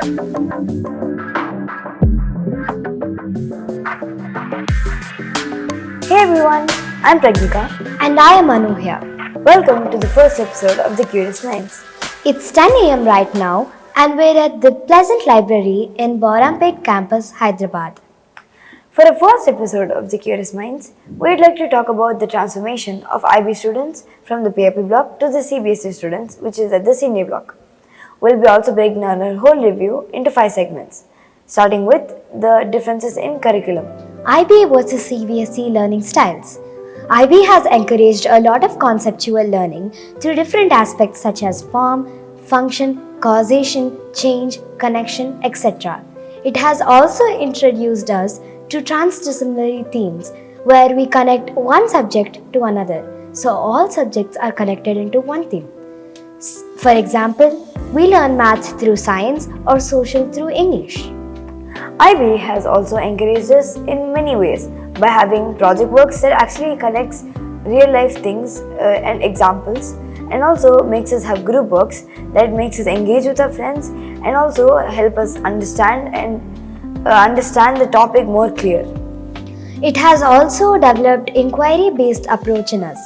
Hey everyone, I'm Pragnika. And I am Anuhya. Welcome to the first episode of The Curious Minds. It's 10 a.m. right now, and we're at the Pleasant Library in Borampet campus, Hyderabad. For the first episode of The Curious Minds, we'd like to talk about the transformation of IB students from the PAP block to the CBSE students, which is at the senior block. We'll be also breaking down our whole review into 5 segments, starting with the differences in curriculum. IB versus CBSE learning styles. IB has encouraged a lot of conceptual learning through different aspects such as form, function, causation, change, connection, etc. It has also introduced us to transdisciplinary themes where we connect one subject to another, so all subjects are connected into one theme. For example, we learn math through science or social through English. IB has also encouraged us in many ways by having project works that actually connects real life things and examples, and also makes us have group works that makes us engage with our friends and also help us understand the topic more clear. It has also developed inquiry-based approach in us.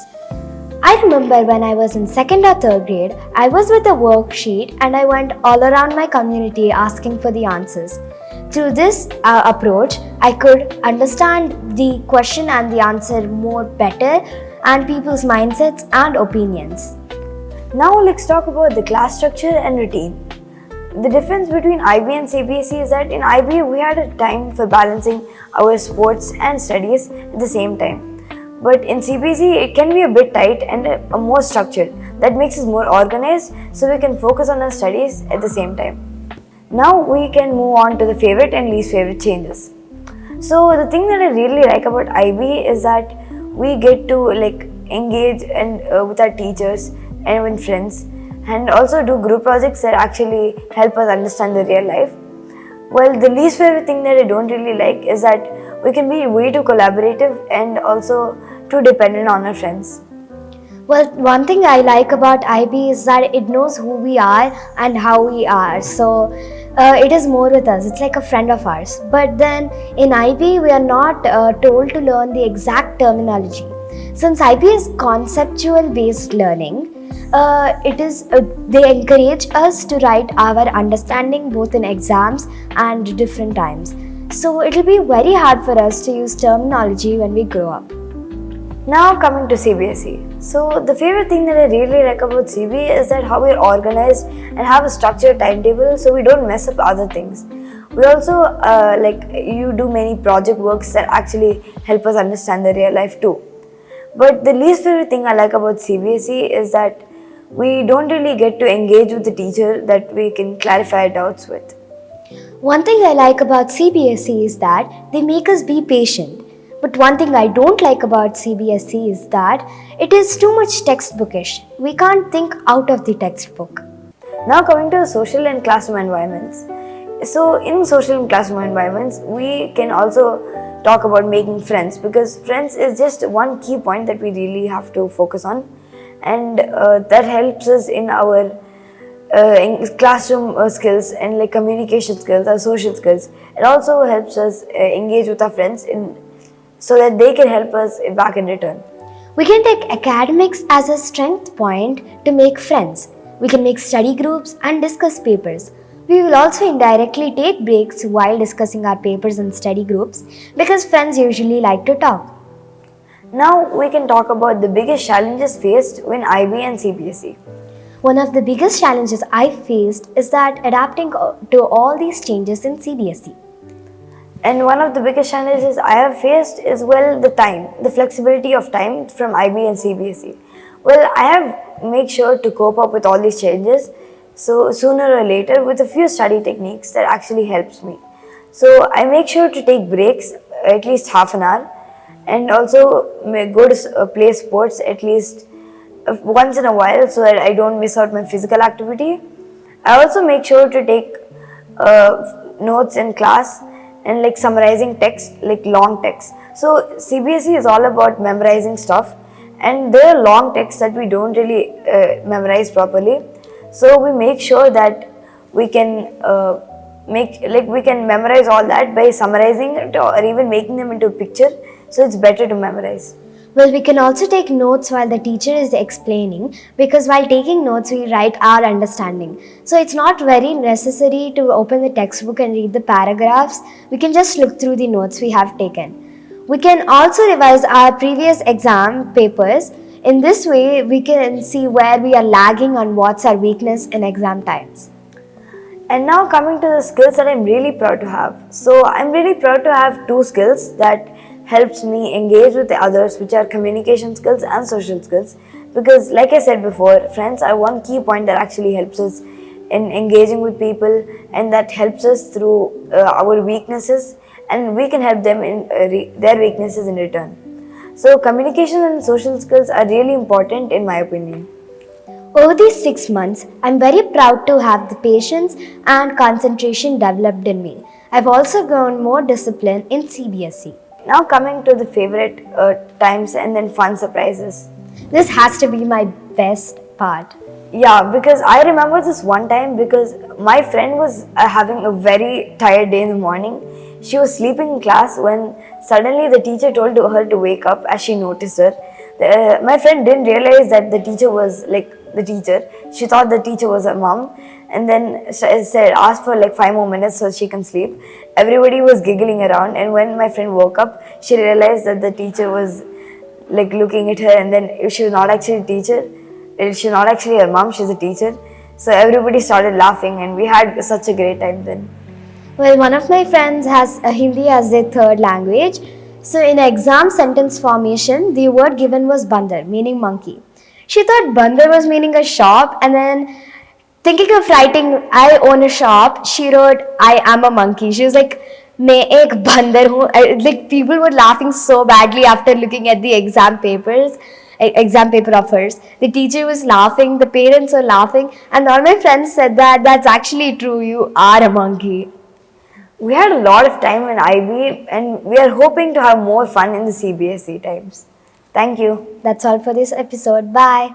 I remember when I was in 2nd or 3rd grade, I was with a worksheet and I went all around my community asking for the answers. Through this approach, I could understand the question and the answer more better and people's mindsets and opinions. Now let's talk about the class structure and routine. The difference between IB and CBSE is that in IB we had a time for balancing our sports and studies at the same time. But in CBSE it can be a bit tight and more structured. That makes us more organized so we can focus on our studies at the same time. Now we can move on to the favorite and least favorite changes. So the thing that I really like about IB is that we get to engage with our teachers and with friends, and also do group projects that actually help us understand the real life. Well, the least favorite thing that I don't really like is that we can be way too collaborative and also too dependent on our friends. Well, one thing I like about IB is that it knows who we are and how we are. So it is more with us. It's like a friend of ours. But then in IB, we are not told to learn the exact terminology. Since IB is conceptual based learning, they encourage us to write our understanding both in exams and different times. So it will be very hard for us to use terminology when we grow up. Now coming to CBSE. So the favorite thing that I really like about CBSE is that how we're organized and have a structured timetable so we don't mess up other things. We also you do many project works that actually help us understand the real life too. But the least favorite thing I like about CBSE is that we don't really get to engage with the teacher that we can clarify our doubts with. One thing I like about CBSE is that they make us be patient. But one thing I don't like about CBSE is that it is too much textbookish. We can't think out of the textbook. Now coming to social and classroom environments. So in social and classroom environments, we can also talk about making friends, because friends is just one key point that we really have to focus on, and that helps us in our classroom skills and communication skills, our social skills. It also helps us engage with our friends so that they can help us back in return. We can take academics as a strength point to make friends. We can make study groups and discuss papers. We will also indirectly take breaks while discussing our papers and study groups because friends usually like to talk. Now we can talk about the biggest challenges faced in IB and CBSE. One of the biggest challenges I faced is that adapting to all these changes in CBSE. And one of the biggest challenges I have faced is the flexibility of time from IB and CBSE. Well, I have made sure to cope up with all these changes, so sooner or later with a few study techniques that actually helps me. So I make sure to take breaks at least half an hour, and also go to play sports at least once in a while so that I don't miss out my physical activity. I also make sure to take notes in class and summarizing text, long text. So CBSE is all about memorizing stuff, and there are long texts that we don't really memorize properly. So we make sure that we can we can memorize all that by summarizing it or even making them into a picture. So it's better to memorize. Well, we can also take notes while the teacher is explaining, because while taking notes, we write our understanding. So it's not very necessary to open the textbook and read the paragraphs. We can just look through the notes we have taken. We can also revise our previous exam papers. In this way, we can see where we are lagging and what's our weakness in exam times. And now coming to the skills that I'm really proud to have. So I'm really proud to have two skills that helps me engage with the others, which are communication skills and social skills. Because like I said before, friends are one key point that actually helps us in engaging with people, and that helps us through our weaknesses, and we can help them in their weaknesses in return. So communication and social skills are really important in my opinion. Over these 6 months, I'm very proud to have the patience and concentration developed in me. I've also grown more disciplined in CBSE. Now coming to the favorite times and then fun surprises. This has to be my best part. Yeah, because I remember this one time because my friend was having a very tired day in the morning. She was sleeping in class when suddenly the teacher told her to wake up as she noticed her. My friend didn't realize that the teacher was like the teacher. She thought the teacher was her mom, and then said asked for like 5 more minutes so she can sleep. Everybody was giggling around, and when my friend woke up, she realized that the teacher was like looking at her, and then she was not actually a teacher. She's not actually her mom, she's a teacher. So everybody started laughing, and we had such a great time then. Well, one of my friends has Hindi as their third language. So in exam sentence formation, the word given was bandar, meaning monkey. She thought bandar was meaning a shop, and then thinking of writing I own a shop, she wrote I am a monkey. She was like, मैं एक बंदर हूँ. Like people were laughing so badly after looking at the exam paper of hers. The teacher was laughing, the parents were laughing, and all my friends said that that's actually true, you are a monkey. We had a lot of time in IB, and we are hoping to have more fun in the CBSE times. Thank you. That's all for this episode. Bye.